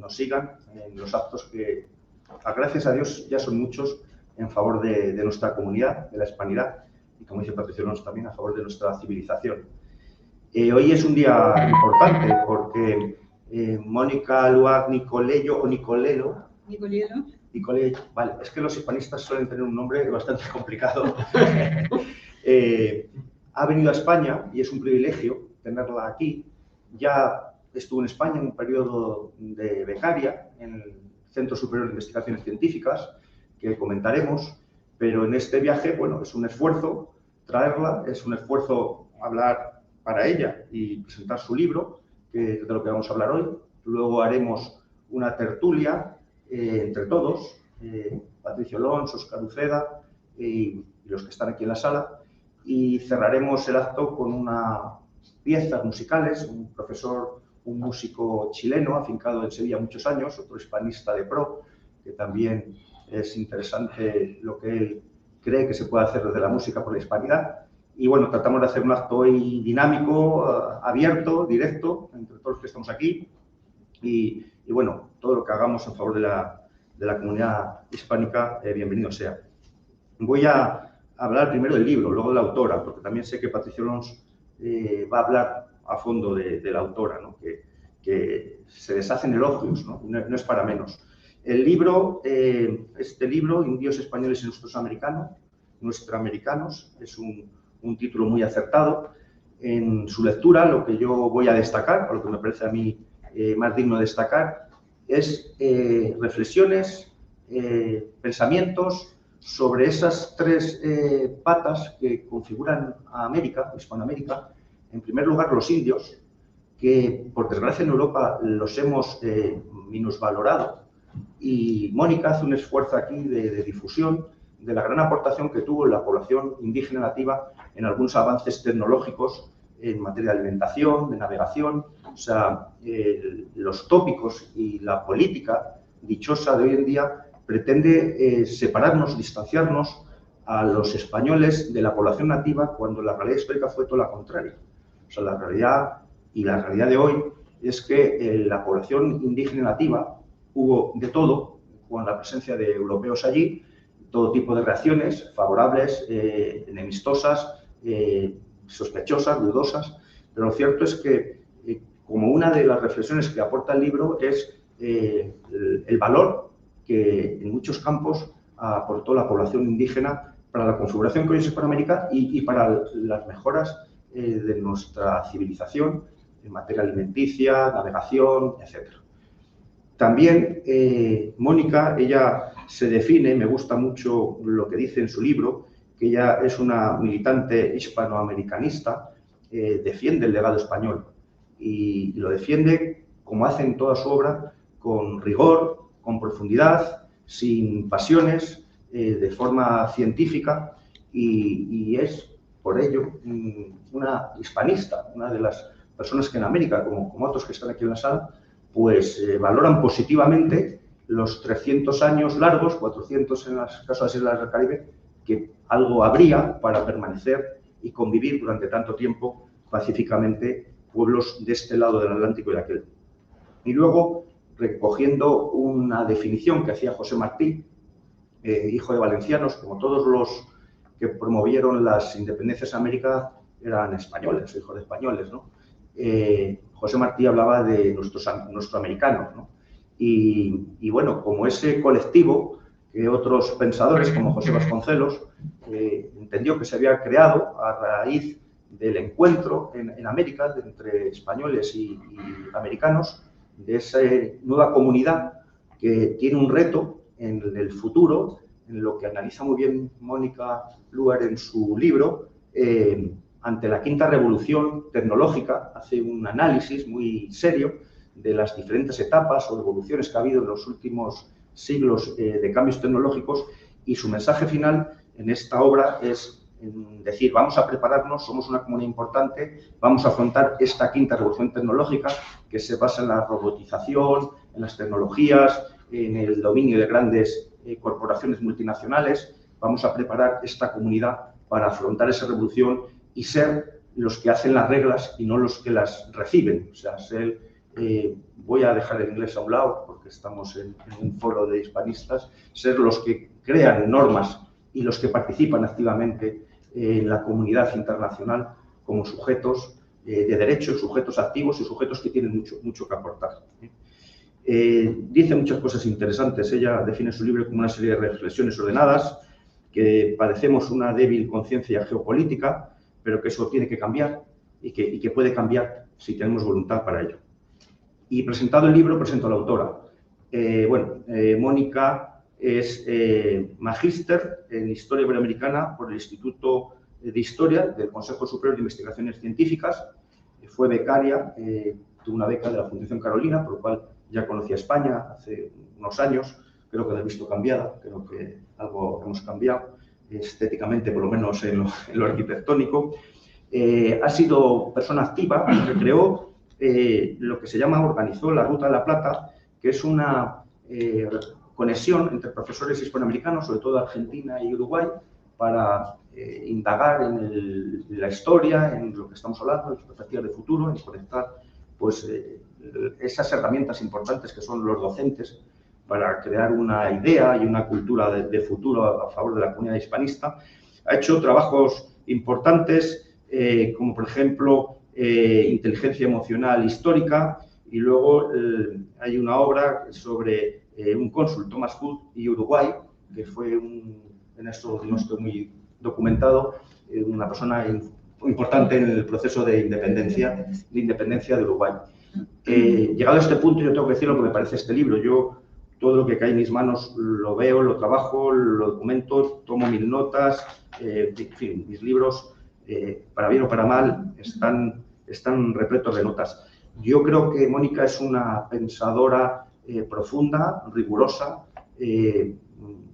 nos sigan en los actos que, gracias a Dios, ya son muchos en favor de nuestra comunidad, de la hispanidad, y como dice Patricio Alonso también, a favor de nuestra civilización. Hoy es un día importante porque Mónica Luag Nicolello o Nicolelo. Nicolello, vale, es que los hispanistas suelen tener un nombre bastante complicado. Ha venido a España y es un privilegio tenerla aquí. Ya estuvo en España en un periodo de becaria en el Centro Superior de Investigaciones Científicas, que comentaremos, pero en este viaje, bueno, es un esfuerzo traerla, es un esfuerzo hablar para ella y presentar su libro, que es de lo que vamos a hablar hoy. Luego haremos una tertulia entre todos, Patricio Alonso, Óscar Uceda y los que están aquí en la sala, y cerraremos el acto con unas piezas musicales, un profesor, un músico chileno, afincado en Sevilla muchos años, otro hispanista de pro, que también es interesante lo que él cree que se puede hacer desde la música por la hispanidad. Y bueno, tratamos de hacer un acto hoy dinámico, abierto, directo, entre todos los que estamos aquí. Y bueno, todo lo que hagamos en favor de la comunidad hispánica, bienvenido sea. Voy a hablar primero del libro, luego de la autora, porque también sé que Patricio Alonso va a hablar a fondo de la autora, ¿no? que se deshacen elogios, ¿no? No es para menos. El libro, este libro, Indios Españoles y Nuestroamericanos, es un título muy acertado. En su lectura, lo que yo voy a destacar, o lo que me parece a mí más digno de destacar, es reflexiones, pensamientos sobre esas tres patas que configuran a América, Hispanoamérica. En primer lugar, los indios, que por desgracia en Europa los hemos minusvalorado. Y Mónica hace un esfuerzo aquí de difusión de la gran aportación que tuvo la población indígena nativa en algunos avances tecnológicos en materia de alimentación, de navegación. O sea, los tópicos y la política dichosa de hoy en día pretende separarnos, distanciarnos a los españoles de la población nativa, cuando la realidad histórica fue todo lo contrario. O sea, la realidad de hoy es que la población indígena nativa hubo de todo, con la presencia de europeos allí, todo tipo de reacciones, favorables, enemistosas, sospechosas, dudosas, pero lo cierto es que, como una de las reflexiones que aporta el libro, es el valor que en muchos campos aportó la población indígena para la configuración que hoy es Hispanoamérica y para las mejoras de nuestra civilización en materia alimenticia, navegación, etc. También Mónica, ella se define, me gusta mucho lo que dice en su libro, que ella es una militante hispanoamericanista, defiende el legado español y lo defiende, como hace en toda su obra, con rigor, con profundidad, sin pasiones, de forma científica, y es por ello una hispanista, una de las personas que en América, como otros que están aquí en la sala, pues valoran positivamente los 300 años largos, 400 en las caso de las Islas del Caribe, que algo habría para permanecer y convivir durante tanto tiempo pacíficamente pueblos de este lado del Atlántico y de aquel. Y luego, recogiendo una definición que hacía José Martí, hijo de valencianos, como todos los que promovieron las independencias en América eran españoles, hijos de españoles, ¿no? José Martí hablaba de nuestros americanos, ¿no? Y bueno, como ese colectivo que otros pensadores, como José Vasconcelos, entendió que se había creado a raíz del encuentro en América entre españoles y americanos, de esa nueva comunidad que tiene un reto en el futuro, en lo que analiza muy bien Mónica Luag en su libro, ante la quinta revolución tecnológica, hace un análisis muy serio de las diferentes etapas o evoluciones que ha habido en los últimos siglos de cambios tecnológicos, y su mensaje final en esta obra es decir, vamos a prepararnos, somos una comunidad importante, vamos a afrontar esta quinta revolución tecnológica que se basa en la robotización, en las tecnologías, en el dominio de grandes corporaciones multinacionales. Vamos a preparar esta comunidad para afrontar esa revolución y ser los que hacen las reglas y no los que las reciben. O sea, voy a dejar el inglés a un lado estamos en un foro de hispanistas, ser los que crean normas y los que participan activamente en la comunidad internacional como sujetos de derechos, sujetos activos y sujetos que tienen mucho que aportar. Dice muchas cosas interesantes. Ella define su libro como una serie de reflexiones ordenadas, que padecemos una débil conciencia geopolítica, pero que eso tiene que cambiar y que puede cambiar si tenemos voluntad para ello. Y presentado el libro, presento a la autora. Mónica es magíster en Historia Iberoamericana por el Instituto de Historia del Consejo Superior de Investigaciones Científicas. Fue becaria, tuvo una beca de la Fundación Carolina, por lo cual ya conocía España hace unos años. Creo que la he visto cambiada, creo que algo hemos cambiado estéticamente, por lo menos en lo arquitectónico. Ha sido persona activa, que creó lo que se llama, organizó la Ruta de la Plata, que es una conexión entre profesores hispanoamericanos, sobre todo de Argentina y Uruguay, para indagar en la historia, en lo que estamos hablando, en las perspectivas de futuro, en conectar pues, esas herramientas importantes que son los docentes para crear una idea y una cultura de futuro a favor de la comunidad hispanista. Ha hecho trabajos importantes, como por ejemplo inteligencia emocional histórica, y luego hay una obra sobre un cónsul, Thomas Hood, y Uruguay, que fue en esto no estoy muy documentado, una persona importante en el proceso de independencia de Uruguay. Llegado a este punto, yo tengo que decir lo que me parece este libro. Yo todo lo que cae en mis manos lo veo, lo trabajo, lo documento, tomo mil notas, en fin, mis libros, para bien o para mal, están repletos de notas. Yo creo que Mónica es una pensadora profunda, rigurosa,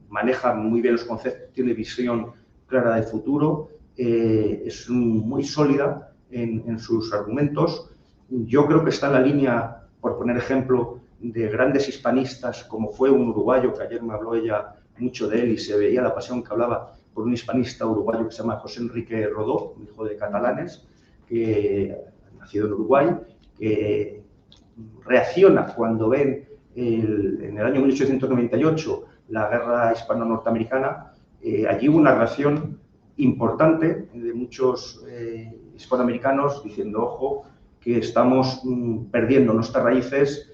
maneja muy bien los conceptos, tiene visión clara del futuro, es muy sólida en sus argumentos. Yo creo que está en la línea, por poner ejemplo, de grandes hispanistas, como fue un uruguayo, que ayer me habló ella mucho de él y se veía la pasión que hablaba por un hispanista uruguayo que se llama José Enrique Rodó, hijo de catalanes, que nacido en Uruguay, que reacciona cuando ven en el año 1898 la guerra hispano-norteamericana. Allí hubo una reacción importante de muchos hispanoamericanos diciendo, ojo, que estamos perdiendo nuestras raíces.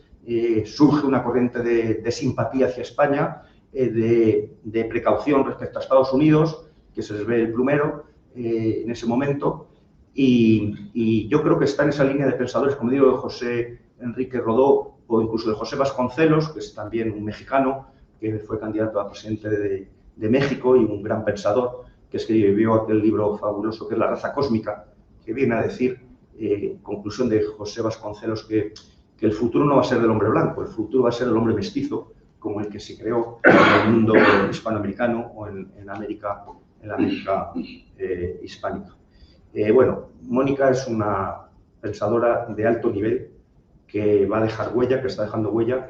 Surge una corriente de simpatía hacia España, de precaución respecto a Estados Unidos, que se les ve el plumero en ese momento, y yo creo que está en esa línea de pensadores, como digo, de José Enrique Rodó, o incluso de José Vasconcelos, que es también un mexicano, que fue candidato a presidente de México y un gran pensador, que escribió aquel libro fabuloso que es La raza cósmica, que viene a decir, conclusión de José Vasconcelos, que el futuro no va a ser del hombre blanco, el futuro va a ser el hombre mestizo, como el que se creó en el mundo hispanoamericano o en la América hispánica. Mónica es una pensadora de alto nivel que va a dejar huella, que está dejando huella,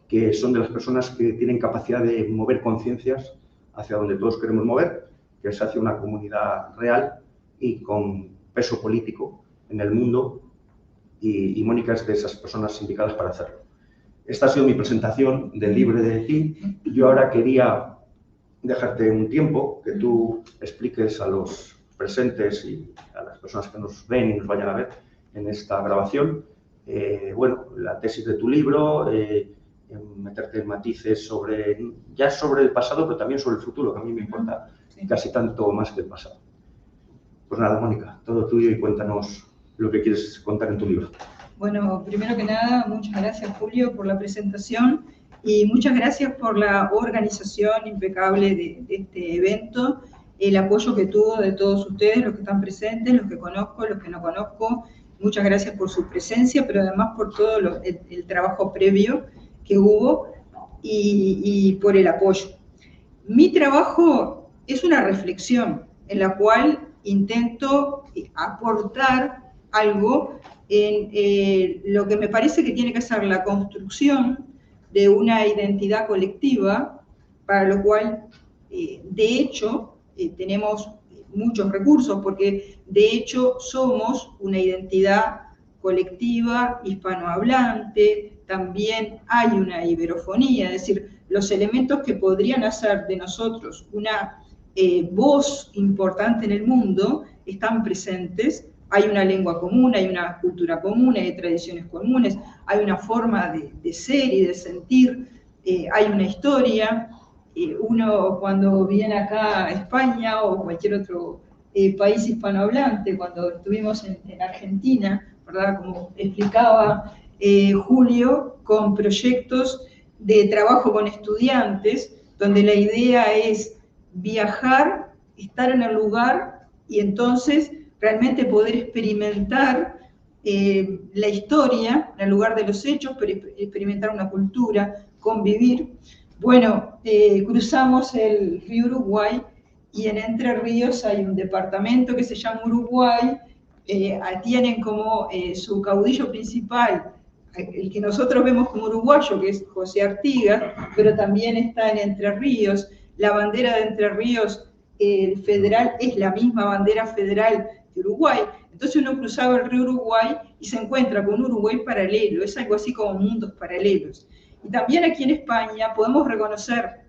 que son de las personas que tienen capacidad de mover conciencias hacia donde todos queremos mover, que es hacia una comunidad real y con peso político en el mundo, y Mónica es de esas personas indicadas para hacerlo. Esta ha sido mi presentación del libro de ti. Yo ahora quería dejarte un tiempo que tú expliques a los presentes y a las personas que nos ven y nos vayan a ver en esta grabación, la tesis de tu libro, meterte en matices sobre el pasado, pero también sobre el futuro, que a mí me importa casi tanto más que el pasado. Pues nada, Mónica, todo tuyo y cuéntanos lo que quieres contar en tu libro. Bueno, primero que nada, muchas gracias, Julio, por la presentación y muchas gracias por la organización impecable de este evento, el apoyo que tuvo de todos ustedes, los que están presentes, los que conozco, los que no conozco. Muchas gracias por su presencia, pero además por todo el trabajo previo que hubo y por el apoyo. Mi trabajo es una reflexión en la cual intento aportar algo en lo que me parece que tiene que ser la construcción de una identidad colectiva, para lo cual, de hecho, tenemos muchos recursos, porque de hecho somos una identidad colectiva hispanohablante, también hay una iberofonía, es decir, los elementos que podrían hacer de nosotros una voz importante en el mundo están presentes. Hay una lengua común, hay una cultura común, hay tradiciones comunes, hay una forma de ser y de sentir, hay una historia. Uno cuando viene acá a España o cualquier otro país hispanohablante, cuando estuvimos en Argentina, ¿verdad? Como explicaba Julio, con proyectos de trabajo con estudiantes, donde la idea es viajar, estar en el lugar y entonces realmente poder experimentar la historia en el lugar de los hechos, pero experimentar una cultura, convivir. Bueno, cruzamos el río Uruguay y en Entre Ríos hay un departamento que se llama Uruguay, tienen como su caudillo principal, el que nosotros vemos como uruguayo, que es José Artigas, pero también está en Entre Ríos. La bandera de Entre Ríos federal es la misma bandera federal de Uruguay. Entonces uno cruzaba el río Uruguay y se encuentra con un Uruguay paralelo, es algo así como mundos paralelos. Y también aquí en España podemos reconocer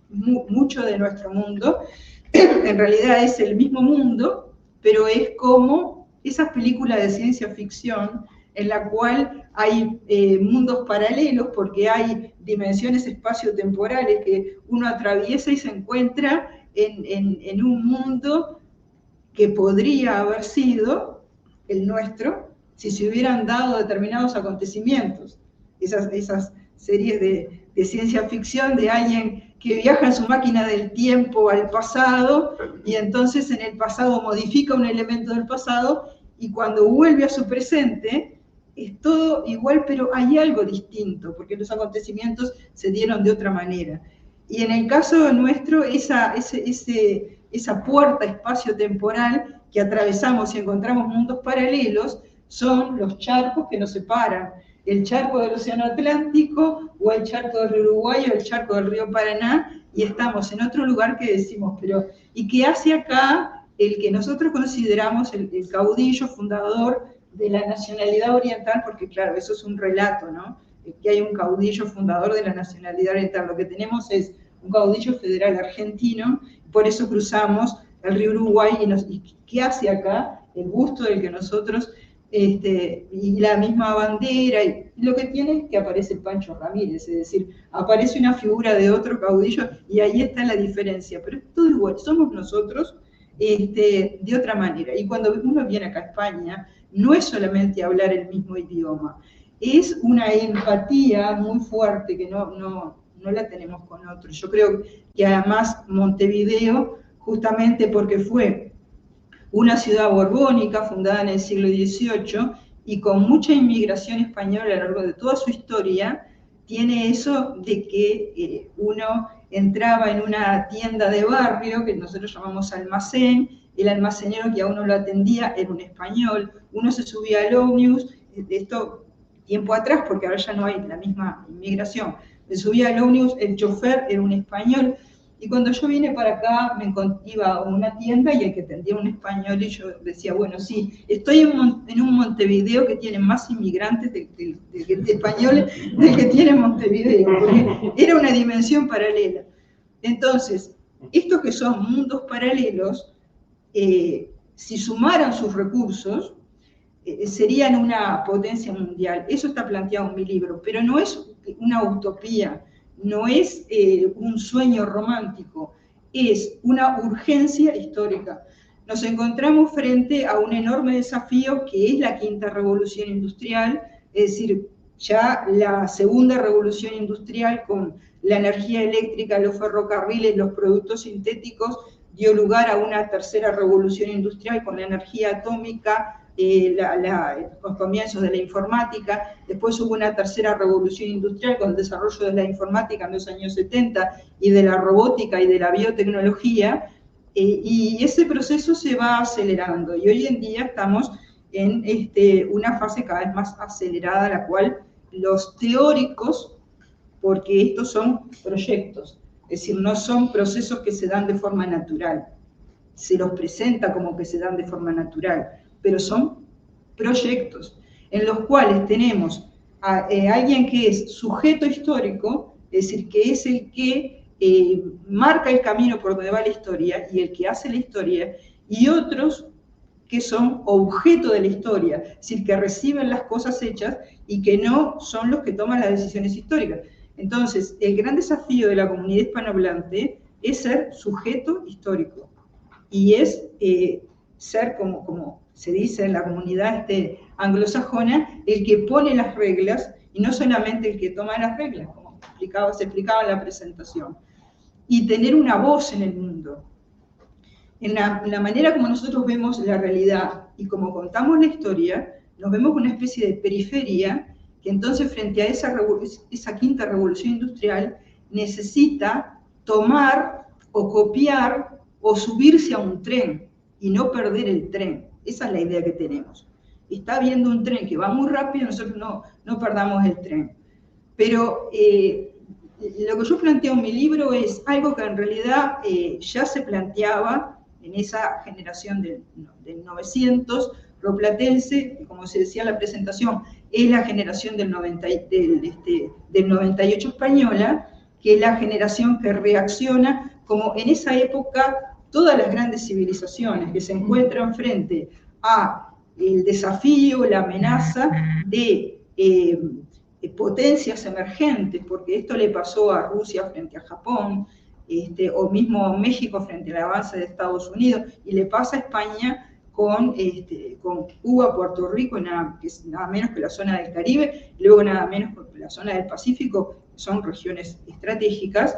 mucho de nuestro mundo, en realidad es el mismo mundo, pero es como esas películas de ciencia ficción en la cual hay mundos paralelos porque hay dimensiones espaciotemporales que uno atraviesa y se encuentra en un mundo que podría haber sido el nuestro si se hubieran dado determinados acontecimientos. Esas series de ciencia ficción de alguien que viaja en su máquina del tiempo al pasado y entonces en el pasado modifica un elemento del pasado y cuando vuelve a su presente es todo igual, pero hay algo distinto, porque los acontecimientos se dieron de otra manera. Y en el caso nuestro, esa puerta espacio-temporal que atravesamos y encontramos mundos paralelos son los charcos que nos separan. El charco del Océano Atlántico, o el charco del río Uruguay, o el charco del río Paraná, y estamos en otro lugar que decimos, pero ¿y qué hace acá el que nosotros consideramos el caudillo fundador de la nacionalidad oriental? Porque claro, eso es un relato, ¿no? Que hay un caudillo fundador de la nacionalidad oriental. Lo que tenemos es un caudillo federal argentino, por eso cruzamos el río Uruguay, y ¿qué hace acá? El busto del que nosotros... y la misma bandera, y lo que tiene es que aparece el Pancho Ramírez, es decir, aparece una figura de otro caudillo y ahí está la diferencia, pero es todo igual, somos nosotros de otra manera. Y cuando uno viene acá a España, no es solamente hablar el mismo idioma, es una empatía muy fuerte que no la tenemos con otros. Yo creo que además Montevideo, justamente porque fue una ciudad borbónica fundada en el siglo XVIII y con mucha inmigración española a lo largo de toda su historia, tiene eso de que uno entraba en una tienda de barrio, que nosotros llamamos almacén, el almacenero que a uno lo atendía era un español, uno se subía al ómnibus, esto tiempo atrás, porque ahora ya no hay la misma inmigración, se subía al ómnibus, el chofer era un español. Y cuando yo vine para acá, iba a una tienda y el que atendía un español y yo decía, bueno, sí, estoy en un Montevideo que tiene más inmigrantes de españoles del que tiene Montevideo, porque era una dimensión paralela. Entonces, estos que son mundos paralelos, si sumaran sus recursos, serían una potencia mundial. Eso está planteado en mi libro, pero no es una utopía, no es un sueño romántico, es una urgencia histórica. Nos encontramos frente a un enorme desafío que es la quinta revolución industrial, es decir, ya la segunda revolución industrial con la energía eléctrica, los ferrocarriles, los productos sintéticos, dio lugar a una tercera revolución industrial con la energía atómica, los comienzos de la informática. Después hubo una tercera revolución industrial con el desarrollo de la informática en los años 70 y de la robótica y de la biotecnología, y ese proceso se va acelerando y hoy en día estamos en una fase cada vez más acelerada, la cual los teóricos, porque estos son proyectos, es decir, no son procesos que se dan de forma natural, se los presenta como que se dan de forma natural, pero son proyectos en los cuales tenemos alguien que es sujeto histórico, es decir, que es el que marca el camino por donde va la historia y el que hace la historia, y otros que son objeto de la historia, es decir, que reciben las cosas hechas y que no son los que toman las decisiones históricas. Entonces, el gran desafío de la comunidad hispanohablante es ser sujeto histórico y es ser, como se dice en la comunidad anglosajona, el que pone las reglas y no solamente el que toma las reglas, como se explicaba en la presentación, y tener una voz en el mundo. En la manera como nosotros vemos la realidad y como contamos la historia, nos vemos como una especie de periferia que entonces frente a esa quinta revolución industrial necesita tomar o copiar o subirse a un tren y no perder el tren. Esa es la idea que tenemos. Está viendo un tren que va muy rápido, nosotros no perdamos el tren. Pero lo que yo planteo en mi libro es algo que en realidad ya se planteaba en esa generación del 900, roplatense, como se decía en la presentación, es la generación del 98 española, que es la generación que reacciona, como en esa época todas las grandes civilizaciones que se encuentran frente a el desafío, la amenaza de potencias emergentes, porque esto le pasó a Rusia frente a Japón, o mismo México frente al avance de Estados Unidos, y le pasa a España con Cuba, Puerto Rico, que es nada menos que la zona del Caribe, y luego nada menos que la zona del Pacífico, son regiones estratégicas.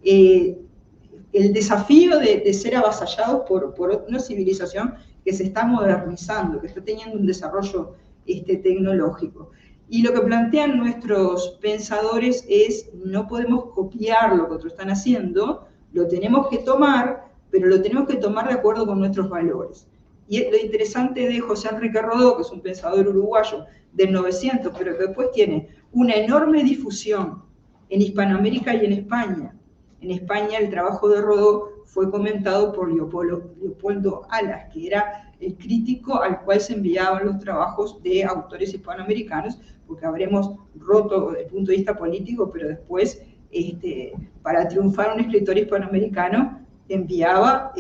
El desafío de ser avasallados por una civilización que se está modernizando, que está teniendo un desarrollo tecnológico. Y lo que plantean nuestros pensadores es, no podemos copiar lo que otros están haciendo, lo tenemos que tomar, pero lo tenemos que tomar de acuerdo con nuestros valores. Y lo interesante de José Enrique Rodó, que es un pensador uruguayo del 900, pero que después tiene una enorme difusión en Hispanoamérica y en España. En España el trabajo de Rodó fue comentado por Leopoldo Alas, que era el crítico al cual se enviaban los trabajos de autores hispanoamericanos, porque habremos roto desde el punto de vista político, pero después, para triunfar un escritor hispanoamericano, enviaba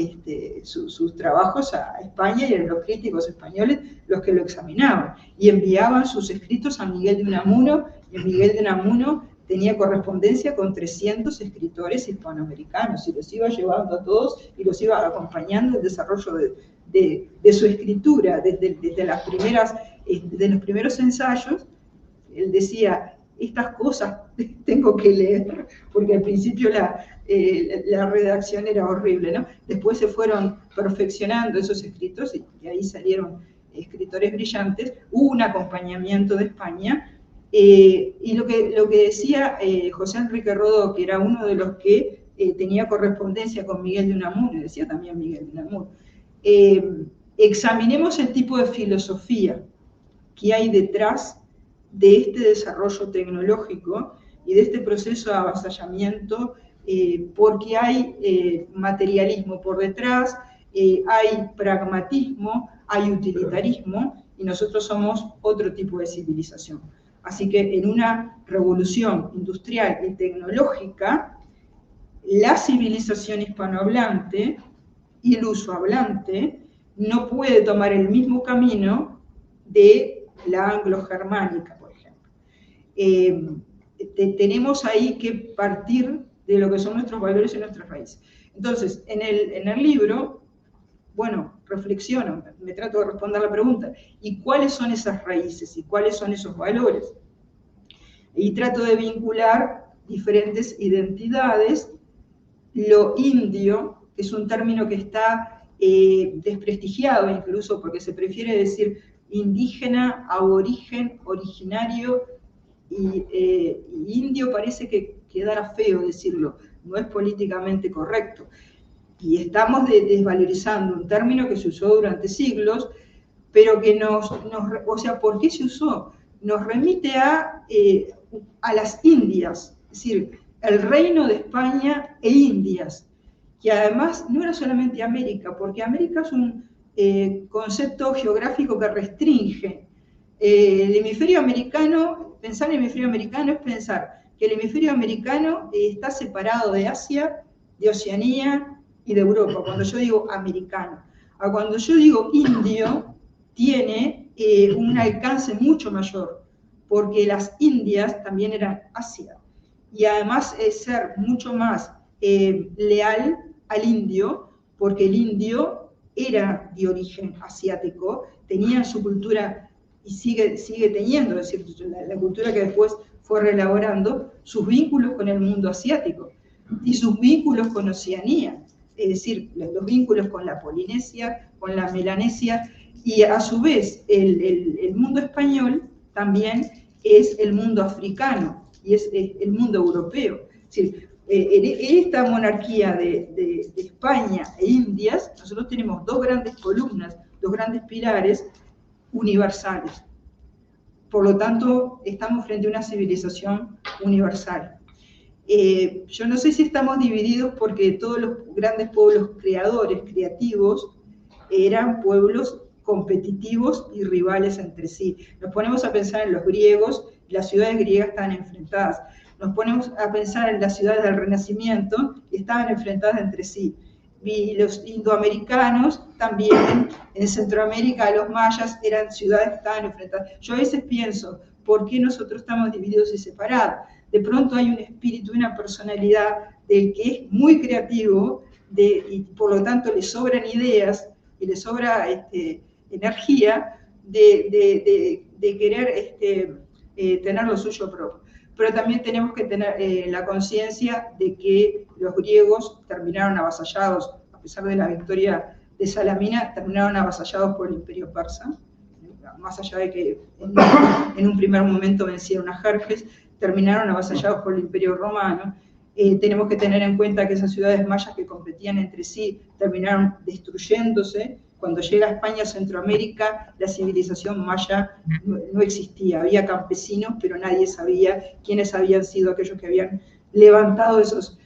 sus trabajos a España y eran los críticos españoles los que lo examinaban. Y enviaban sus escritos a Miguel de Unamuno, y Miguel de Unamuno tenía correspondencia con 300 escritores hispanoamericanos y los iba llevando a todos y los iba acompañando en el desarrollo de su escritura. Desde los primeros ensayos, él decía, estas cosas tengo que leer, porque al principio la redacción era horrible, ¿no? Después se fueron perfeccionando esos escritos y ahí salieron escritores brillantes. Hubo un acompañamiento de España, y lo que decía José Enrique Rodó, que era uno de los que tenía correspondencia con Miguel de Unamuno, y decía también Miguel de Unamuno, examinemos el tipo de filosofía que hay detrás de este desarrollo tecnológico y de este proceso de avasallamiento, porque hay materialismo por detrás, hay pragmatismo, hay utilitarismo, y nosotros somos otro tipo de civilización. Así que en una revolución industrial y tecnológica, la civilización hispanohablante y el usohablante no puede tomar el mismo camino de la anglo-germánica, por ejemplo. Tenemos ahí que partir de lo que son nuestros valores y nuestras raíces. Entonces, en el libro, bueno, reflexiono, me trato de responder la pregunta, ¿y cuáles son esas raíces y cuáles son esos valores? Y trato de vincular diferentes identidades. Lo indio, que es un término que está desprestigiado incluso porque se prefiere decir indígena, aborigen, originario, y indio parece que quedara feo decirlo, no es políticamente correcto. Y estamos desvalorizando un término que se usó durante siglos, pero que o sea, ¿por qué se usó? Nos remite a las Indias, es decir, el reino de España e Indias, que además no era solamente América, porque América es un concepto geográfico que restringe. El hemisferio americano Pensar en el hemisferio americano es pensar que el hemisferio americano está separado de Asia, de Oceanía y de Europa, cuando yo digo americano. Cuando yo digo indio, tiene un alcance mucho mayor, porque las Indias también eran Asia, y además es ser mucho más leal al indio, porque el indio era de origen asiático, tenía su cultura y sigue teniendo, es decir, la cultura que después fue reelaborando, sus vínculos con el mundo asiático y sus vínculos con Oceanía, es decir, los vínculos con la Polinesia, con la Melanesia, y a su vez el mundo español también es el mundo africano y es el mundo europeo. Es decir, en esta monarquía de España e Indias, nosotros tenemos dos grandes columnas, dos grandes pilares universales. Por lo tanto, estamos frente a una civilización universal. Yo no sé si estamos divididos porque todos los grandes pueblos creadores, creativos, eran pueblos competitivos y rivales entre sí. Nos ponemos a pensar en los griegos, las ciudades griegas estaban enfrentadas. Nos ponemos a pensar en las ciudades del Renacimiento, y estaban enfrentadas entre sí. Y los indoamericanos también, en Centroamérica, los mayas eran ciudades que estaban enfrentadas. Yo a veces pienso, ¿por qué nosotros estamos divididos y separados? De pronto hay un espíritu, una personalidad del que es muy creativo, y por lo tanto le sobran ideas y le sobra energía de querer tener lo suyo propio. Pero también tenemos que tener la conciencia de que los griegos terminaron avasallados, a pesar de la victoria de Salamina, terminaron avasallados por el imperio persa, más allá de que en un primer momento vencieron a Jerjes, terminaron avasallados por el imperio romano. Tenemos que tener en cuenta que esas ciudades mayas que competían entre sí terminaron destruyéndose. Cuando llega a España, Centroamérica, la civilización maya no existía. Había campesinos, pero nadie sabía quiénes habían sido aquellos que habían levantado esos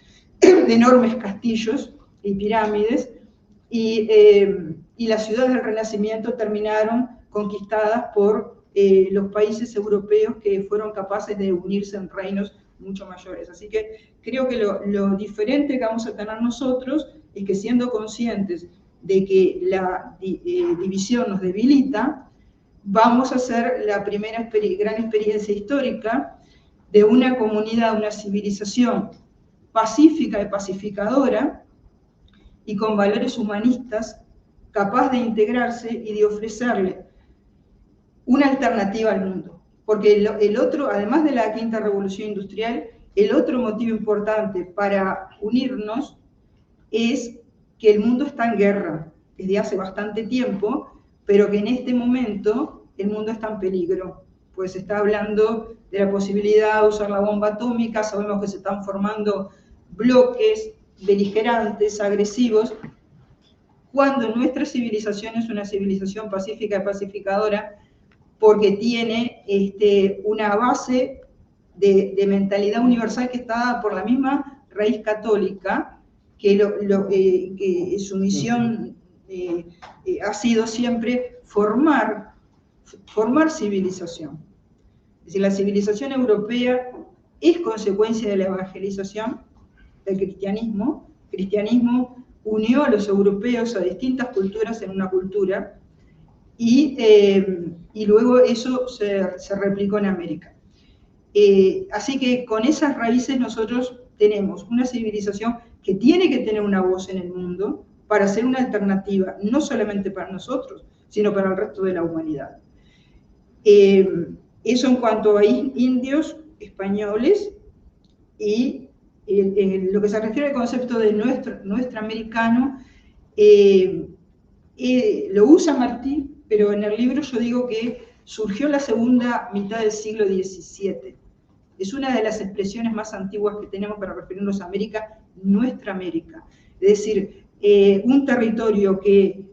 enormes castillos y pirámides. Y las ciudades del Renacimiento terminaron conquistadas por los países europeos que fueron capaces de unirse en reinos mucho mayores. Así que creo que lo diferente que vamos a tener nosotros es que, siendo conscientes de que la división nos debilita, vamos a hacer la primera gran experiencia histórica de una comunidad, una civilización pacífica y pacificadora y con valores humanistas, capaz de integrarse y de ofrecerle una alternativa al mundo. Porque el otro, además de la quinta revolución industrial, el otro motivo importante para unirnos es que el mundo está en guerra desde hace bastante tiempo, pero que en este momento el mundo está en peligro, pues se está hablando de la posibilidad de usar la bomba atómica, sabemos que se están formando bloques beligerantes, agresivos, cuando nuestra civilización es una civilización pacífica y pacificadora, porque tiene una base de mentalidad universal que está dada por la misma raíz católica, que su misión ha sido siempre formar civilización. Es decir, la civilización europea es consecuencia de la evangelización del cristianismo. El cristianismo unió a los europeos a distintas culturas en una cultura, y luego eso se replicó en América. Así que con esas raíces nosotros tenemos una civilización que tiene que tener una voz en el mundo para ser una alternativa, no solamente para nosotros, sino para el resto de la humanidad. Eso en cuanto a indios, españoles, y lo que se refiere al concepto de nuestro americano, lo usa Martí, pero en el libro yo digo que surgió en la segunda mitad del siglo XVII. Es una de las expresiones más antiguas que tenemos para referirnos a América, nuestra América. Es decir, un territorio que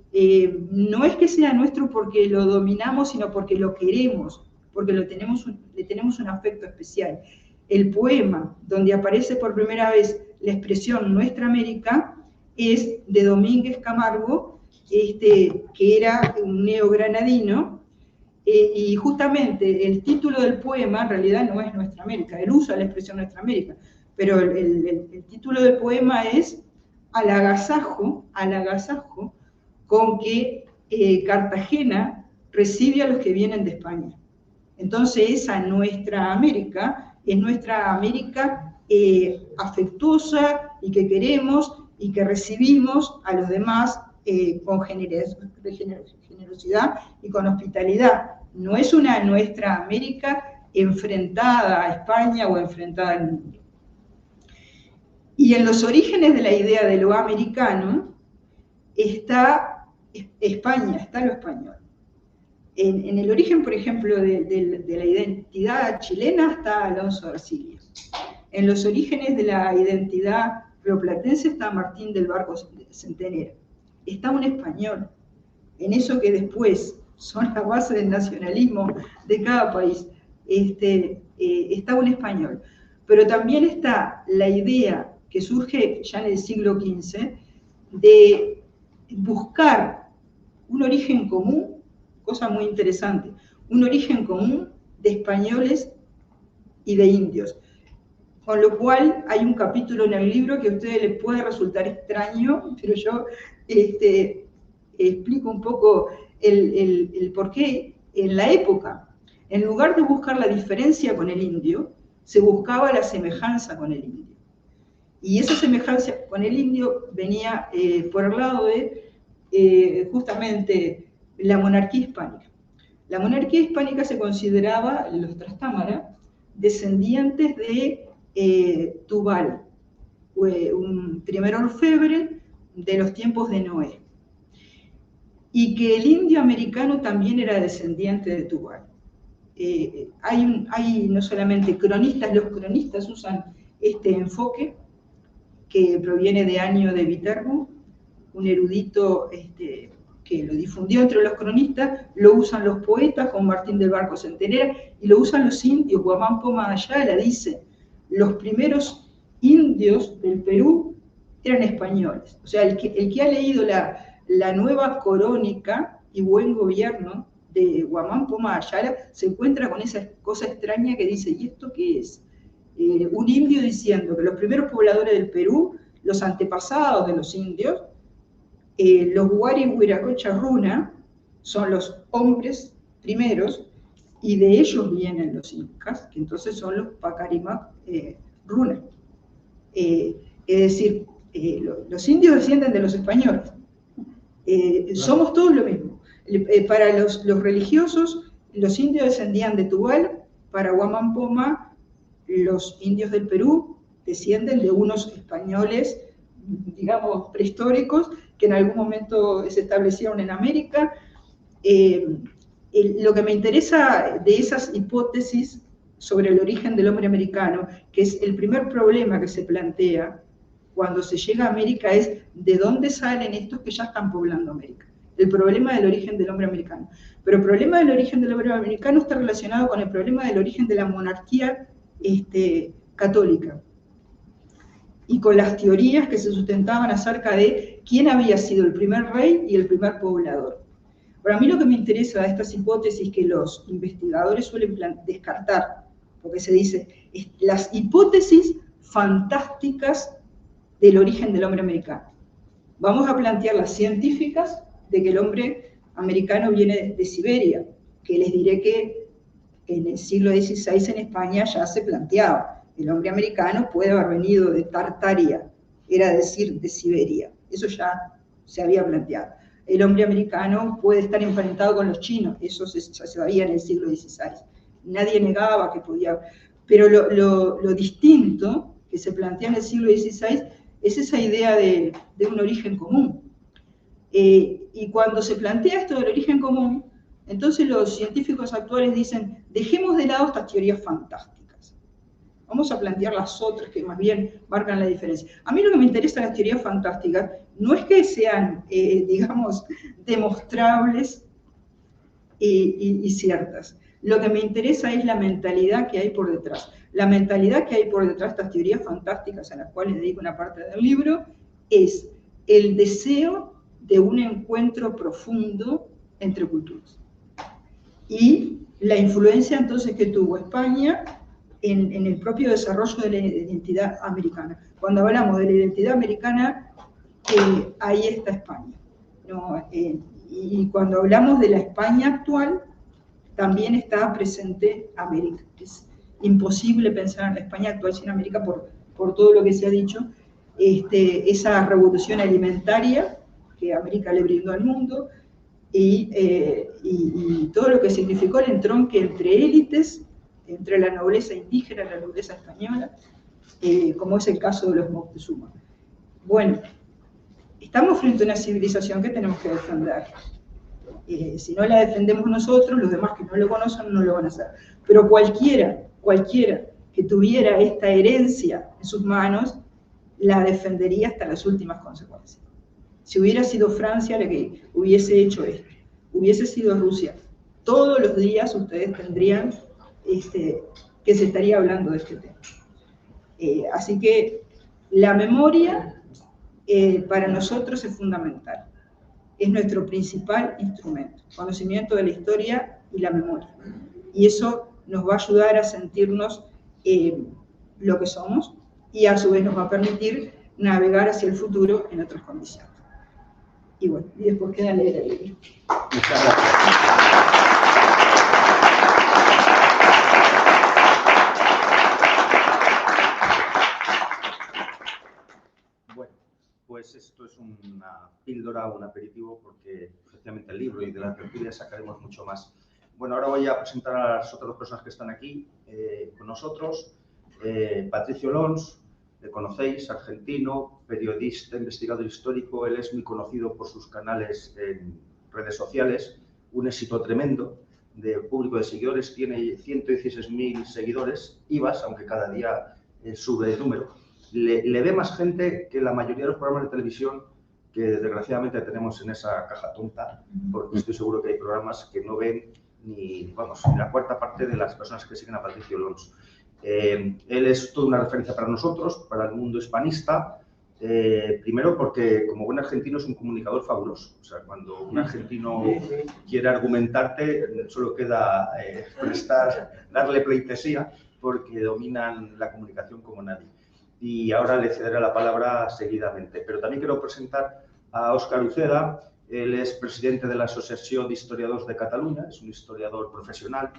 no es que sea nuestro porque lo dominamos, sino porque lo queremos, porque le tenemos un afecto especial. El poema donde aparece por primera vez la expresión Nuestra América es de Domínguez Camargo, que era un neogranadino, Y justamente el título del poema en realidad no es Nuestra América, él usa la expresión Nuestra América, pero el título del poema es al agasajo con que Cartagena recibe a los que vienen de España. Entonces esa Nuestra América es nuestra América afectuosa y que queremos y que recibimos a los demás con generosidad y con hospitalidad. No es una Nuestra América enfrentada a España o enfrentada al mundo. Y en los orígenes de la idea de lo americano está España, está lo español. En el origen, por ejemplo, de la identidad chilena está Alonso de Ercilla. En los orígenes de la identidad rioplatense está Martín del Barco Centenera. Está un español. En eso que después son la base del nacionalismo de cada país, está un español. Pero también está la idea que surge ya en el siglo XV de buscar un origen común, cosa muy interesante, un origen común de españoles y de indios. Con lo cual hay un capítulo en el libro que a ustedes les puede resultar extraño, pero yo explico un poco el por qué en la época, en lugar de buscar la diferencia con el indio, se buscaba la semejanza con el indio. Y esa semejanza con el indio venía por el lado de justamente la monarquía hispánica. La monarquía hispánica se consideraba, los Trastámara, descendientes de Tubal, un primer orfebre de los tiempos de Noé. Y que el indio americano también era descendiente de Tubal. Hay no solamente cronistas, los cronistas usan este enfoque que proviene de Año de Viterbo, un erudito que lo difundió entre los cronistas, lo usan los poetas con Martín del Barco Centenera y lo usan los indios. Guamán Poma Ayala dice, los primeros indios del Perú eran españoles. O sea, el que ha leído la nueva Corónica y Buen Gobierno de Guamán Poma Ayala se encuentra con esa cosa extraña que dice, ¿y esto qué es? Un indio diciendo que los primeros pobladores del Perú, los antepasados de los indios, los Huari Huiracocha Runa, son los hombres primeros, y de ellos vienen los incas, que entonces son los Pacarimac Runa. Es decir, los indios descienden de los españoles. Somos todos lo mismo. Para los religiosos, los indios descendían de Tubal, para Guamán Poma, los indios del Perú descienden de unos españoles, digamos, prehistóricos, que en algún momento se establecieron en América. Lo que me interesa de esas hipótesis sobre el origen del hombre americano, que es el primer problema que se plantea cuando se llega a América, es de dónde salen estos que ya están poblando América. El problema del origen del hombre americano. Pero el problema del origen del hombre americano está relacionado con el problema del origen de la monarquía católica y con las teorías que se sustentaban acerca de quién había sido el primer rey y el primer poblador. Para mí lo que me interesa de estas hipótesis que los investigadores suelen descartar, porque se dice, las hipótesis fantásticas del origen del hombre americano. Vamos a plantear las científicas de que el hombre americano viene de Siberia, que les diré que en el siglo XVI en España ya se planteaba. El hombre americano puede haber venido de Tartaria, era decir, de Siberia. Eso ya se había planteado. El hombre americano puede estar emparentado con los chinos, eso ya se sabía en el siglo XVI. Nadie negaba que podía. Pero lo distinto que se plantea en el siglo XVI es esa idea de un origen común. Y cuando se plantea esto del origen común, entonces los científicos actuales dicen, dejemos de lado estas teorías fantásticas. Vamos a plantear las otras que más bien marcan la diferencia. A mí lo que me interesa de las teorías fantásticas no es que sean, digamos, demostrables y ciertas. Lo que me interesa es la mentalidad que hay por detrás. La mentalidad que hay por detrás de estas teorías fantásticas, a las cuales dedico una parte del libro, es el deseo de un encuentro profundo entre culturas. y la influencia entonces que tuvo España en el propio desarrollo de la identidad americana. Cuando hablamos de la identidad americana, ahí está España, ¿no? Y cuando hablamos de la España actual, también está presente América. Es imposible pensar en la España actual sin América por todo lo que se ha dicho. Esa revolución alimentaria que América le brindó al mundo y todo lo que significó el entronque entre élites, entre la nobleza indígena y la nobleza española, como es el caso de los Moctezuma. Bueno, estamos frente a una civilización que tenemos que defender. Si no la defendemos nosotros, los demás que no lo conocen no lo van a hacer. Pero cualquiera que tuviera esta herencia en sus manos, la defendería hasta las últimas consecuencias. Si hubiera sido Francia la que hubiese hecho esto, hubiese sido Rusia, todos los días ustedes tendrían que se estaría hablando de este tema. Así que la memoria para nosotros es fundamental. Es nuestro principal instrumento, conocimiento de la historia y la memoria. Y eso nos va a ayudar a sentirnos lo que somos y a su vez nos va a permitir navegar hacia el futuro en otras condiciones. Y bueno, y después queda leer el libro. Muchas gracias. Bueno, pues esto es una píldora, un aperitivo, porque efectivamente el libro y de la tertulia sacaremos mucho más. Bueno, ahora voy a presentar a las otras dos personas que están aquí con nosotros. Patricio Lons, le conocéis, argentino, periodista, investigador histórico. Él es muy conocido por sus canales en redes sociales, un éxito tremendo de público de seguidores, tiene 116.000 seguidores, IVAs, aunque cada día sube de número. Le ve más gente que la mayoría de los programas de televisión que desgraciadamente tenemos en esa caja tonta, porque estoy seguro que hay programas que no ven ni la cuarta parte de las personas que siguen a Patricio Lons. Él es toda una referencia para nosotros, para el mundo hispanista, primero porque como buen argentino es un comunicador fabuloso. O sea, cuando un argentino quiere argumentarte, solo queda darle pleitesía, porque dominan la comunicación como nadie. Y ahora le cederé la palabra seguidamente. Pero también quiero presentar a Óscar Uceda. Él es presidente de la Asociación de Historiadores de Cataluña, es un historiador profesional,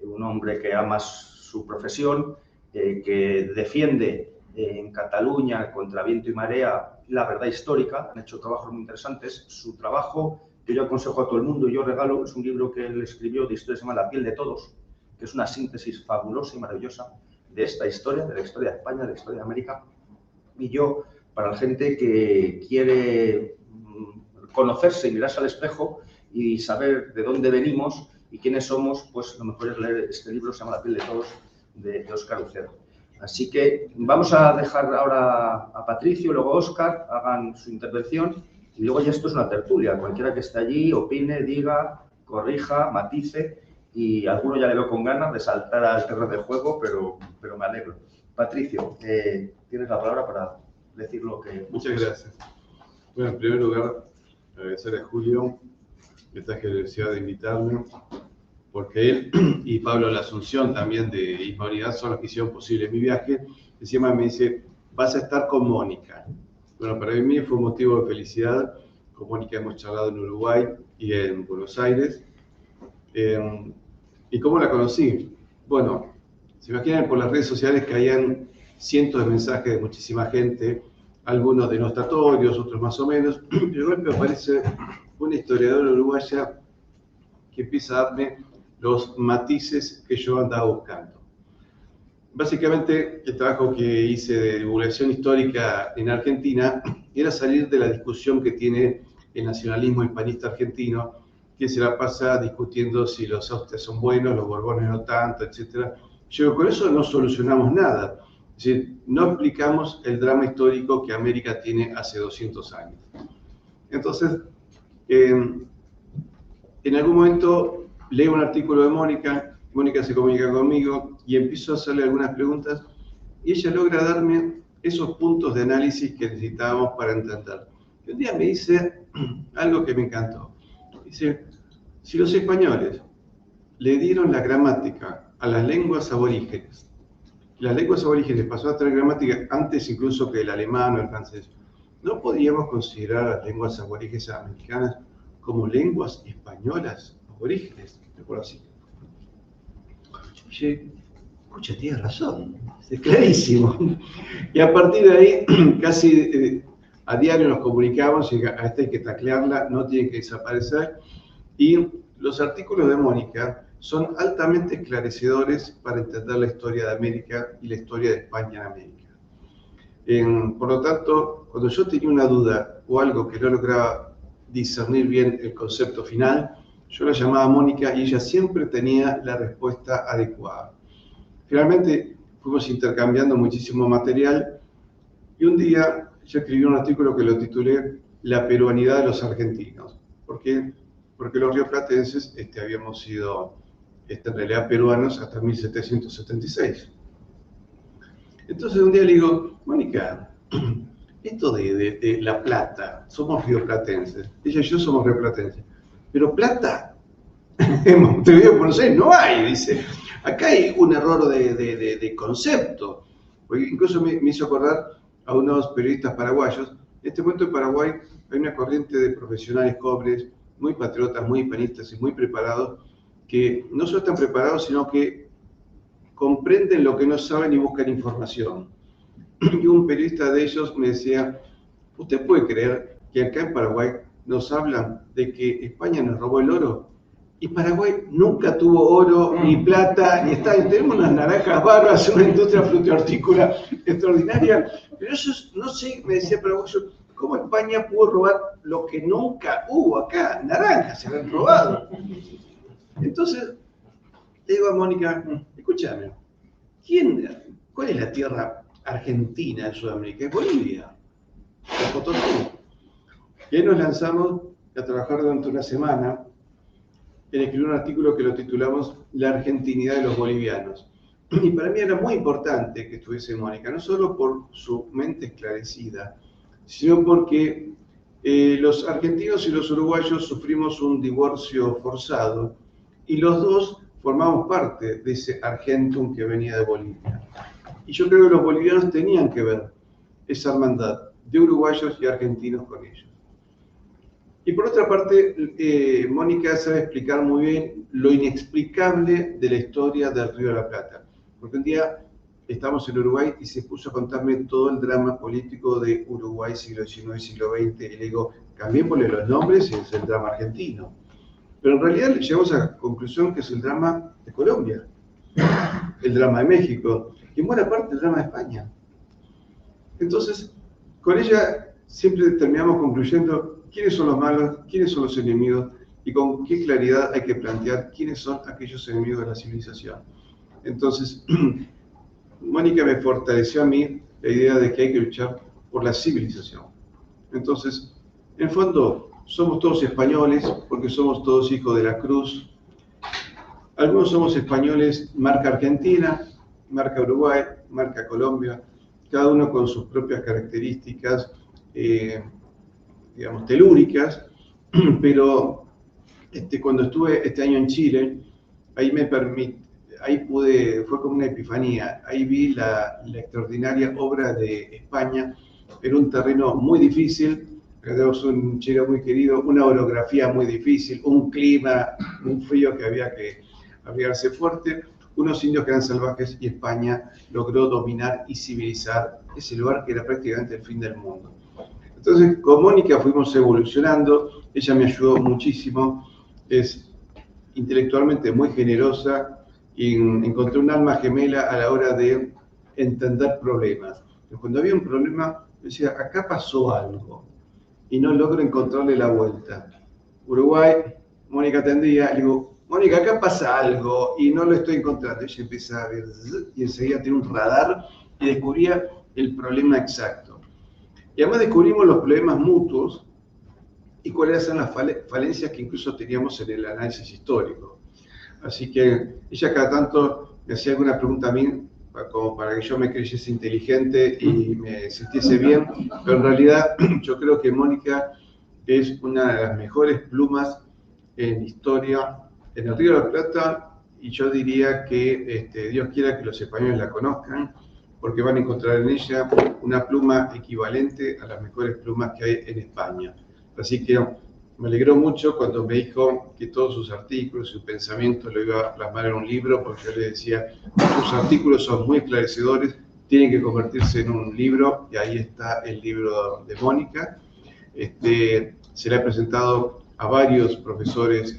un hombre que ama su profesión, que defiende en Cataluña contra viento y marea la verdad histórica. Han hecho trabajos muy interesantes. Su trabajo, que yo aconsejo a todo el mundo y yo regalo, es un libro que él escribió de historia, se llama La piel de todos, que es una síntesis fabulosa y maravillosa de esta historia, de la historia de España, de la historia de América. Y yo, para la gente que quiere conocerse y mirarse al espejo y saber de dónde venimos y quiénes somos, pues lo mejor es leer este libro, se llama La piel de todos, de Óscar Uceda. Así que vamos a dejar ahora a Patricio, luego a Óscar, hagan su intervención y luego ya esto es una tertulia. Cualquiera que esté allí opine, diga, corrija, matice, y alguno ya le veo con ganas de saltar al terreno de juego, pero me alegro. Patricio, tienes la palabra para decir lo que... Muchas gracias. Bueno, en primer lugar, agradecer a Julio esta generosidad de invitarme, porque él y Pablo La Asunción, también de Hispanidad, son los que hicieron posible mi viaje. Encima me dice, vas a estar con Mónica. Bueno, para mí fue un motivo de felicidad. Con Mónica hemos charlado en Uruguay y en Buenos Aires. ¿Y cómo la conocí? Bueno, se imaginan por las redes sociales que hayan cientos de mensajes de muchísima gente, algunos denostatorios, otros más o menos, y de golpe aparece una historiadora uruguaya que empieza a darme los matices que yo andaba buscando. Básicamente, el trabajo que hice de divulgación histórica en Argentina era salir de la discusión que tiene el nacionalismo hispanista argentino, que se la pasa discutiendo si los Austrias son buenos, los Borbones no tanto, etc. Yo con eso no solucionamos nada. Es decir, no explicamos el drama histórico que América tiene hace 200 años. Entonces, en algún momento leo un artículo de Mónica, Mónica se comunica conmigo y empiezo a hacerle algunas preguntas y ella logra darme esos puntos de análisis que necesitábamos para entender. Y un día me dice algo que me encantó. Dice, si los españoles le dieron la gramática a las lenguas aborígenes. Las lenguas aborígenes pasó a tener gramática antes incluso que el alemán o el francés. ¿No podríamos considerar a las lenguas aborígenes americanas como lenguas españolas aborígenes? Recuerdo así. Escucha, tiene razón, es clarísimo. Y a partir de ahí, casi a diario nos comunicamos, y a esta hay que taclearla, no tiene que desaparecer. Y los artículos de Mónica son altamente esclarecedores para entender la historia de América y la historia de España en América. Por lo tanto, cuando yo tenía una duda o algo que no lograba discernir bien el concepto final, yo la llamaba a Mónica y ella siempre tenía la respuesta adecuada. Finalmente fuimos intercambiando muchísimo material y un día yo escribí un artículo que lo titulé La peruanidad de los argentinos. ¿Por qué? Porque los rioplatenses habíamos sido en realidad peruanos hasta 1776. Entonces un día le digo, Mónica, esto de La Plata, somos rioplatenses, ella y yo somos rioplatenses, pero plata en Montevideo, Buenos Aires no hay, dice. Acá hay un error de concepto. Porque incluso me hizo acordar a unos periodistas paraguayos. En este momento en Paraguay hay una corriente de profesionales jóvenes, muy patriotas, muy hispanistas y muy preparados, que no solo están preparados, sino que comprenden lo que no saben y buscan información. Y un periodista de ellos me decía, ¿usted puede creer que acá en Paraguay nos hablan de que España nos robó el oro? Y Paraguay nunca tuvo oro, ni plata, ni está. Tenemos unas naranjas barbas, una industria frutícola extraordinaria. Pero eso no sé, me decía Paraguayo, ¿cómo España pudo robar lo que nunca hubo acá? Naranjas se han robado. Entonces, le digo a Mónica, escúchame, ¿cuál es la tierra argentina de Sudamérica? Es Bolivia, la Potosí. Y ahí nos lanzamos a trabajar durante una semana en escribir un artículo que lo titulamos La argentinidad de los bolivianos. Y para mí era muy importante que estuviese Mónica, no solo por su mente esclarecida, sino porque los argentinos y los uruguayos sufrimos un divorcio forzado y los dos formamos parte de ese Argentum que venía de Bolivia. Y yo creo que los bolivianos tenían que ver esa hermandad de uruguayos y argentinos con ellos. Y por otra parte, Mónica sabe explicar muy bien lo inexplicable de la historia del Río de la Plata. Porque un día estamos en Uruguay y se puso a contarme todo el drama político de Uruguay, siglo XIX, siglo XX, y le digo, cambiémosle los nombres y es el drama argentino. Pero en realidad llegamos a la conclusión que es el drama de Colombia, el drama de México, y en buena parte el drama de España. Entonces, con ella siempre terminamos concluyendo quiénes son los malos, quiénes son los enemigos y con qué claridad hay que plantear quiénes son aquellos enemigos de la civilización. Entonces, Mónica me fortaleció a mí la idea de que hay que luchar por la civilización. Entonces, en fondo, somos todos españoles porque somos todos hijos de la cruz. Algunos somos españoles marca Argentina, marca Uruguay, marca Colombia, cada uno con sus propias características, digamos, telúricas, pero cuando estuve este año en Chile, fue como una epifanía, ahí vi la extraordinaria obra de España en un terreno muy difícil, tenemos un Chile muy querido, una orografía muy difícil, un clima, un frío que había que abrigarse fuerte, unos indios que eran salvajes y España logró dominar y civilizar ese lugar que era prácticamente el fin del mundo. Entonces, con Mónica fuimos evolucionando, ella me ayudó muchísimo, es intelectualmente muy generosa y encontré un alma gemela a la hora de entender problemas. Cuando había un problema, decía, acá pasó algo y no logro encontrarle la vuelta. Uruguay, Mónica atendía, le digo, Mónica, acá pasa algo y no lo estoy encontrando. Ella empieza a ver y enseguida tiene un radar y descubría el problema exacto. Y además descubrimos los problemas mutuos y cuáles eran las falencias que incluso teníamos en el análisis histórico. Así que ella cada tanto me hacía alguna pregunta a mí, como para que yo me creyese inteligente y me sintiese bien, pero en realidad yo creo que Mónica es una de las mejores plumas en historia en el Río de la Plata y yo diría que Dios quiera que los españoles la conozcan, porque van a encontrar en ella una pluma equivalente a las mejores plumas que hay en España. Así que me alegró mucho cuando me dijo que todos sus artículos, su pensamiento lo iba a plasmar en un libro, porque yo le decía, sus artículos son muy esclarecedores, tienen que convertirse en un libro, y ahí está el libro de Mónica. Se le ha presentado a varios profesores,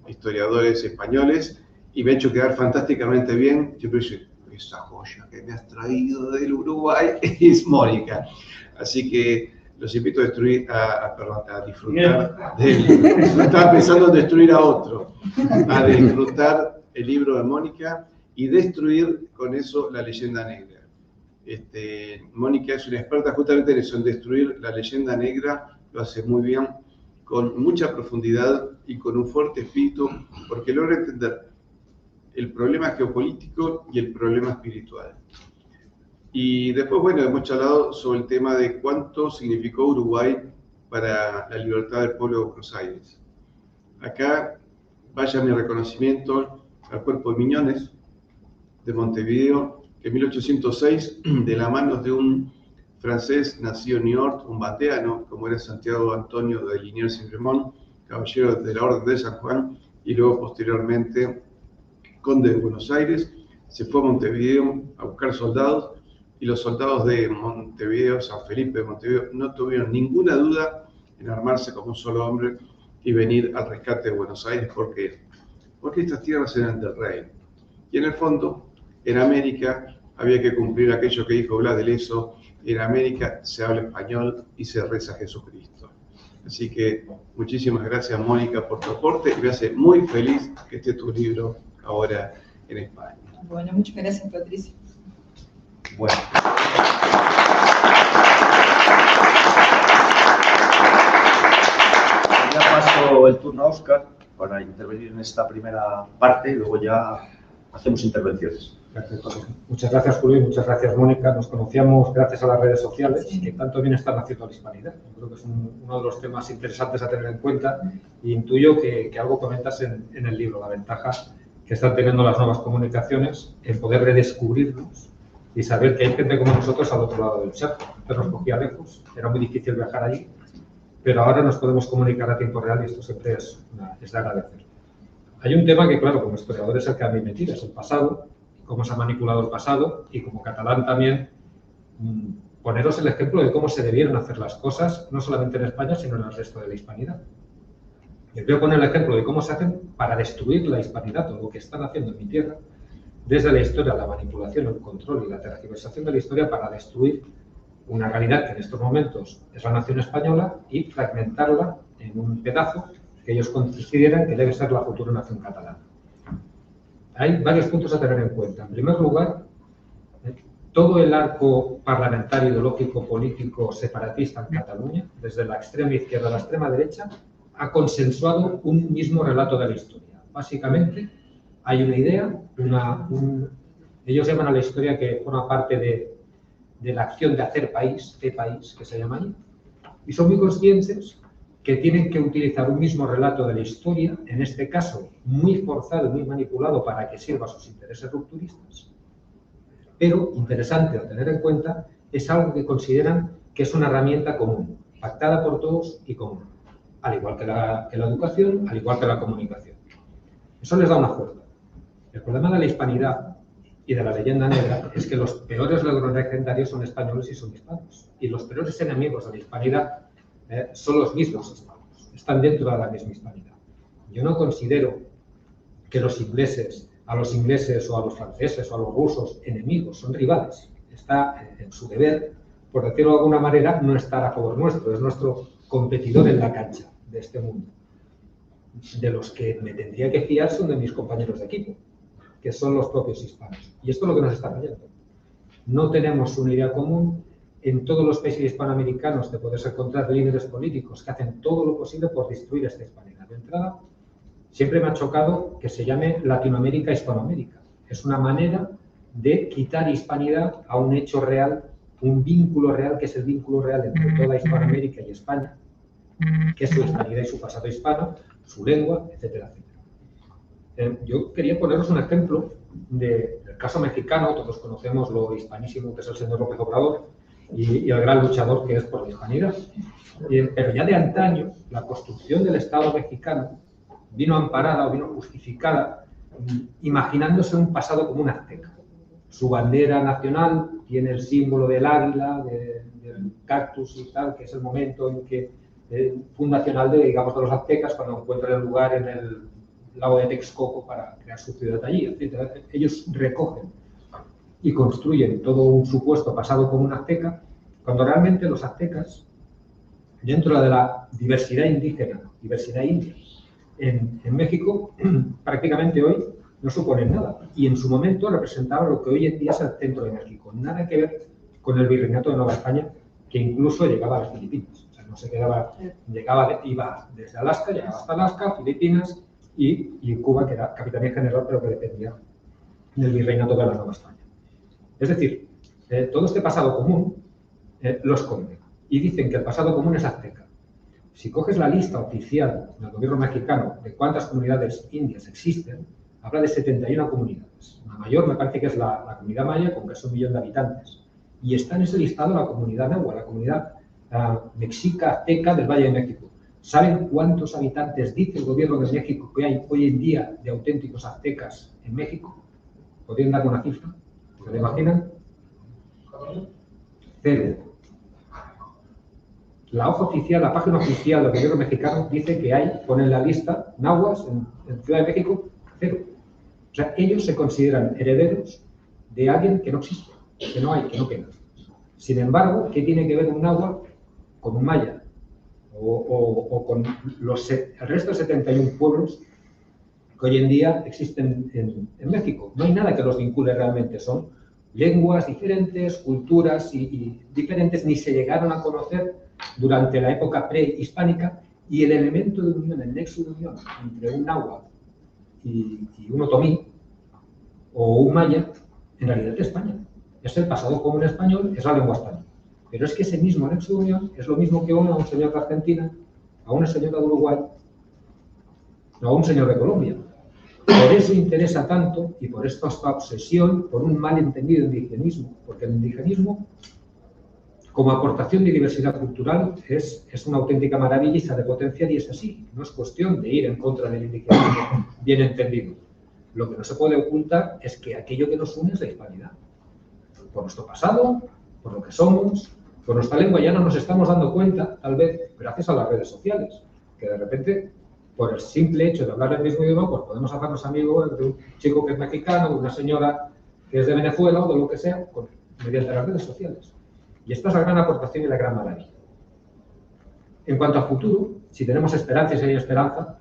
historiadores españoles, y me ha hecho quedar fantásticamente bien. Yo pensé, esa joya que me has traído del Uruguay es Mónica. Así que los invito a disfrutar estaba pensando en destruir a otro, a disfrutar el libro de Mónica y destruir con eso la leyenda negra. Mónica es una experta justamente en eso, en destruir la leyenda negra, lo hace muy bien, con mucha profundidad y con un fuerte espíritu, porque logra entender el problema geopolítico y el problema espiritual. Y después, bueno, hemos charlado sobre el tema de cuánto significó Uruguay para la libertad del pueblo de Buenos Aires. Acá vaya mi reconocimiento al Cuerpo de Miñones de Montevideo, que en 1806, de la mano de un francés nacido en Niort, un bateano, como era Santiago Antonio de Liniers y Bremont, caballero de la Orden de San Juan, y luego posteriormente conde de Buenos Aires, se fue a Montevideo a buscar soldados, y los soldados de Montevideo, San Felipe de Montevideo, no tuvieron ninguna duda en armarse como un solo hombre y venir al rescate de Buenos Aires. ¿Por qué? Porque estas tierras eran del rey. Y en el fondo, en América había que cumplir aquello que dijo Blas de Lezo: en América se habla español y se reza a Jesucristo. Así que muchísimas gracias, Mónica, por tu aporte, y me hace muy feliz que esté tu libro ahora en España. Bueno, muchas gracias, Patricio. Bueno. Ya paso el turno a Óscar para intervenir en esta primera parte y luego ya hacemos intervenciones. Perfecto. Muchas gracias, Julio, y muchas gracias, Mónica. Nos conocíamos gracias a las redes sociales, que tanto bien están haciendo a la hispanidad. Yo creo que es uno de los temas interesantes a tener en cuenta, y intuyo que algo comentas en el libro, la ventaja que están teniendo las nuevas comunicaciones en poder redescubrirnos y saber que hay gente como nosotros al otro lado del charco. Antes nos cogía lejos, era muy difícil viajar allí, pero ahora nos podemos comunicar a tiempo real y esto siempre es de agradecer. Hay un tema que, claro, como historiador es el que a mí me tira, es el pasado, cómo se ha manipulado el pasado, y como catalán también poneros el ejemplo de cómo se debieron hacer las cosas, no solamente en España, sino en el resto de la hispanidad. Les voy a poner el ejemplo de cómo se hacen para destruir la hispanidad, o lo que están haciendo en mi tierra, desde la historia, la manipulación, el control y la tergiversación de la historia para destruir una realidad que en estos momentos es la nación española y fragmentarla en un pedazo que ellos consideran que debe ser la futura nación catalana. Hay varios puntos a tener en cuenta. En primer lugar, todo el arco parlamentario, ideológico, político, separatista en Cataluña, desde la extrema izquierda a la extrema derecha, ha consensuado un mismo relato de la historia. Básicamente, hay una idea, ellos llaman a la historia que forma parte de la acción de hacer país, de país, que se llama ahí, y son muy conscientes que tienen que utilizar un mismo relato de la historia, en este caso muy forzado y muy manipulado para que sirva a sus intereses rupturistas, pero interesante a tener en cuenta, es algo que consideran que es una herramienta común, pactada por todos y común, al igual que la educación, al igual que la comunicación. Eso les da una fuerza. El problema de la hispanidad y de la leyenda negra es que los peores logros legendarios son españoles y son hispanos. Y los peores enemigos de la hispanidad son los mismos hispanos. Están dentro de la misma hispanidad. Yo no considero que a los ingleses o a los franceses o a los rusos enemigos, son rivales. Está en su deber, por decirlo de alguna manera, no estar a favor nuestro, es nuestro competidor en la cancha de este mundo. De los que me tendría que fiar son de mis compañeros de equipo, que son los propios hispanos. Y esto es lo que nos está fallando. No tenemos una idea común. En todos los países hispanoamericanos te puedes encontrar líderes políticos que hacen todo lo posible por destruir esta hispanidad. De entrada, siempre me ha chocado que se llame Latinoamérica Hispanoamérica. Es una manera de quitar hispanidad a un hecho real, un vínculo real, que es el vínculo real entre toda Hispanoamérica y España, que es su hispanidad y su pasado hispano, su lengua, etcétera, etcétera. Yo quería poneros un ejemplo del caso mexicano. Todos conocemos lo hispanísimo que es el señor López Obrador y el gran luchador que es por la hispanidad. Pero ya de antaño, la construcción del Estado mexicano vino amparada o vino justificada imaginándose un pasado como un azteca. Su bandera nacional tiene el símbolo del águila, del cactus y tal, que es el momento en que fundacional de, digamos, de los aztecas cuando encuentran el lugar en el lago de Texcoco para crear su ciudad allí, etc. Ellos recogen y construyen todo un supuesto pasado como un azteca, cuando realmente los aztecas, dentro de la diversidad indígena, diversidad india, en México, prácticamente hoy no suponen nada. Y en su momento representaban lo que hoy en día es el centro de México. Nada que ver con el virreinato de Nueva España, que incluso llegaba a las Filipinas. O sea, no se quedaba, iba desde Alaska, llegaba hasta Alaska, Filipinas y Cuba, que era Capitanía General, pero que dependía del virreinato de la Nueva España. Es decir, todo este pasado común lo esconde. Y dicen que el pasado común es azteca. Si coges la lista oficial del gobierno mexicano de cuántas comunidades indias existen, habla de 71 comunidades. La mayor me parece que es la comunidad maya, con casi 1 millón de habitantes. Y está en ese listado la comunidad nahua, la comunidad mexica azteca del Valle de México. ¿Saben cuántos habitantes dice el gobierno de México que hay hoy en día de auténticos aztecas en México? ¿Podrían dar una cifra? ¿Se lo imaginan? 0. La hoja oficial, la página oficial del gobierno mexicano dice que hay, pone en la lista, nahuas en Ciudad de México, 0. O sea, ellos se consideran herederos de alguien que no existe, que no hay, que no queda. Sin embargo, ¿qué tiene que ver un náhuatl con un maya? O con el resto de 71 pueblos que hoy en día existen en México. No hay nada que los vincule realmente, son lenguas diferentes, culturas y diferentes, ni se llegaron a conocer durante la época prehispánica, y el elemento de unión, el nexo de unión entre un náhuatl y un otomí o un maya, en realidad es España. Es el pasado común español, es la lengua española. Pero es que ese mismo nexo de unión es lo mismo que une a un señor de Argentina, a una señora de Uruguay, o a un señor de Colombia. Por eso interesa tanto y por esta obsesión por un malentendido indigenismo, porque el indigenismo, como aportación de diversidad cultural, es una auténtica maravilla y se ha de potenciar, y es así. No es cuestión de ir en contra del indigenismo bien entendido. Lo que no se puede ocultar es que aquello que nos une es la hispanidad. Por nuestro pasado, por lo que somos, por nuestra lengua. Ya no nos estamos dando cuenta, tal vez, gracias a las redes sociales, que de repente, por el simple hecho de hablar el mismo idioma, pues podemos hacernos amigos de un chico que es mexicano, de una señora que es de Venezuela o de lo que sea, mediante las redes sociales. Y esta es la gran aportación y la gran maravilla. En cuanto a futuro, si tenemos esperanza y si hay esperanza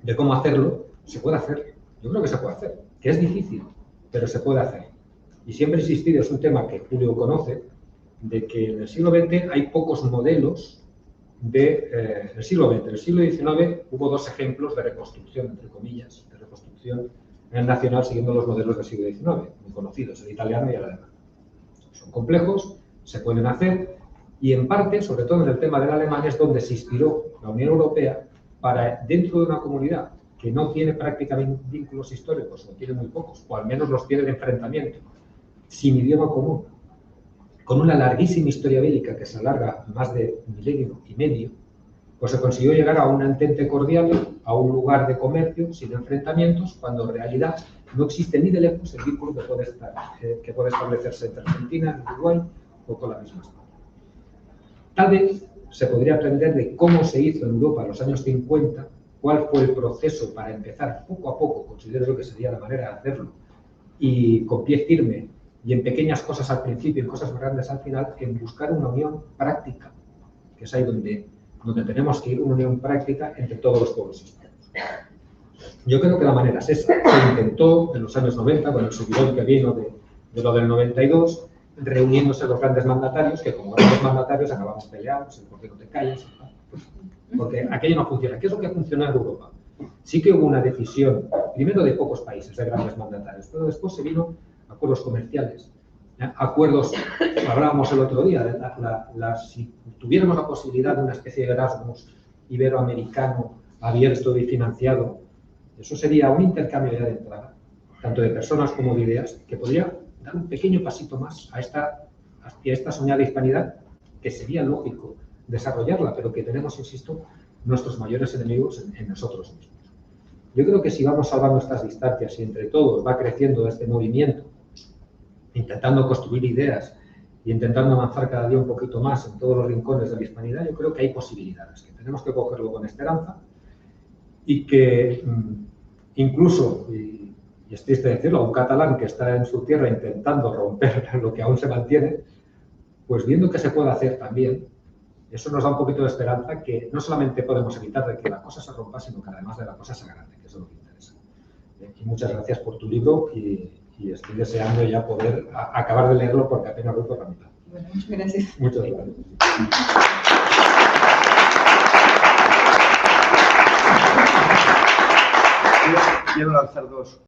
de cómo hacerlo, se puede hacer. Yo creo que se puede hacer, que es difícil, pero se puede hacer. Y siempre he insistido, es un tema que Julio conoce, de que en el siglo XX hay pocos modelos del siglo XX. En el siglo XIX hubo 2 ejemplos de reconstrucción, entre comillas, de reconstrucción nacional siguiendo los modelos del siglo XIX, muy conocidos, el italiano y el alemán. Son complejos, se pueden hacer, y en parte, sobre todo en el tema del alemán, es donde se inspiró la Unión Europea para, dentro de una comunidad que no tiene prácticamente vínculos históricos, o tiene muy pocos, o al menos los tiene de enfrentamiento, sin idioma común, con una larguísima historia bélica que se alarga más de 1,5 milenios, pues se consiguió llegar a un entente cordial, a un lugar de comercio sin enfrentamientos, cuando en realidad no existe ni de lejos el vínculo que puede establecerse entre Argentina, Uruguay o con la misma España. Tal vez se podría aprender de cómo se hizo en Europa en los años 50, cuál fue el proceso para empezar poco a poco, considero que sería la manera de hacerlo, y con pie firme, y en pequeñas cosas al principio y en cosas más grandes al final, en buscar una unión práctica, que es ahí donde tenemos que ir, una unión práctica entre todos los pueblos hispanos. Yo creo que la manera es esa. Se intentó en los años 90, con el subidón que vino de lo del 92, reuniéndose los grandes mandatarios, que como grandes mandatarios acabamos peleados, ¿por qué no te callas? Porque aquello no funciona. ¿Qué es lo que funciona en Europa? Sí que hubo una decisión, primero de pocos países, de grandes mandatarios, pero después se vino acuerdos comerciales, acuerdos, hablábamos el otro día, si tuviéramos la posibilidad de una especie de Erasmus iberoamericano abierto y financiado, Eso sería un intercambio ya de entrada, tanto de personas como de ideas, que podría dar un pequeño pasito más hacia esta soñada hispanidad, que sería lógico desarrollarla, pero que tenemos, insisto, nuestros mayores enemigos en nosotros mismos. Yo creo que si vamos salvando estas distancias y entre todos va creciendo este movimiento, intentando construir ideas y intentando avanzar cada día un poquito más en todos los rincones de la hispanidad, yo creo que hay posibilidades, que tenemos que cogerlo con esperanza y que incluso, y es triste decirlo, a un catalán que está en su tierra intentando romper lo que aún se mantiene, pues viendo que se puede hacer también, eso nos da un poquito de esperanza que no solamente podemos evitar de que la cosa se rompa, sino que además de la cosa se agrande, que eso es lo que interesa. Y muchas gracias por tu libro y estoy deseando ya poder acabar de leerlo porque apenas voy por la mitad. Bueno, muchas gracias. Muchas gracias. Quiero lanzar dos